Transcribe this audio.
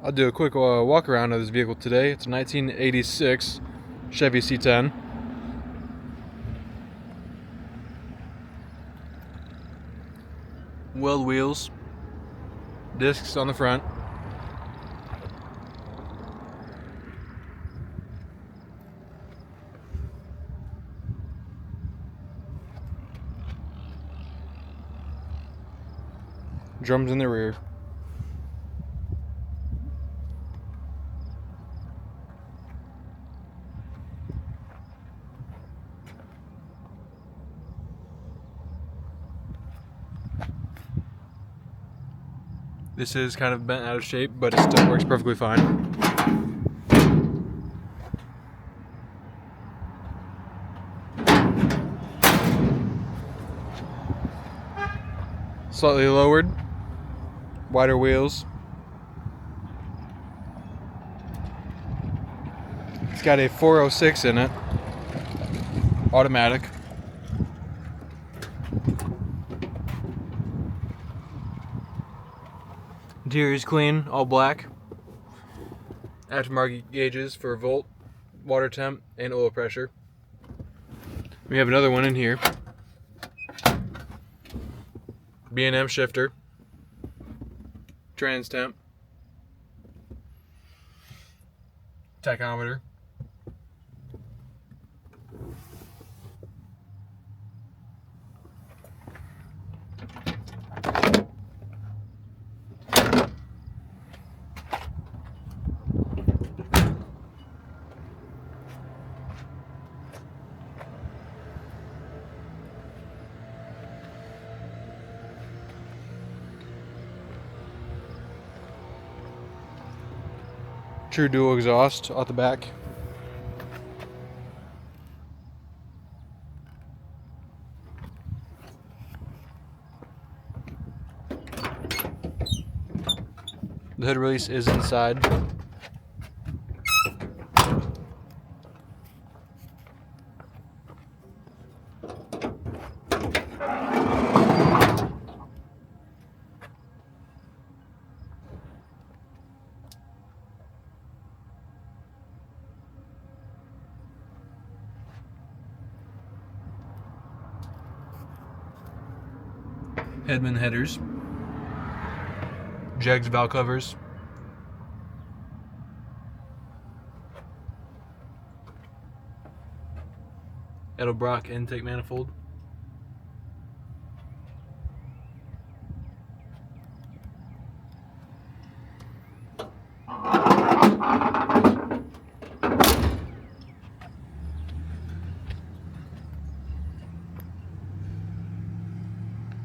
I'll do a quick walk around of this vehicle today. It's a 1986 Chevy C10. Weld wheels, discs on the front. Drums in the rear. This is kind of bent out of shape, but it still works perfectly fine. Slightly lowered, wider wheels. It's got a 406 in it, automatic. Interior is clean, all black. Aftermarket gauges for volt, water temp, and oil pressure. We have another one in here. B&M shifter, trans temp, tachometer. True dual exhaust off the back. The hood release is inside. Headman headers, jegs valve covers, Edelbrock intake manifold.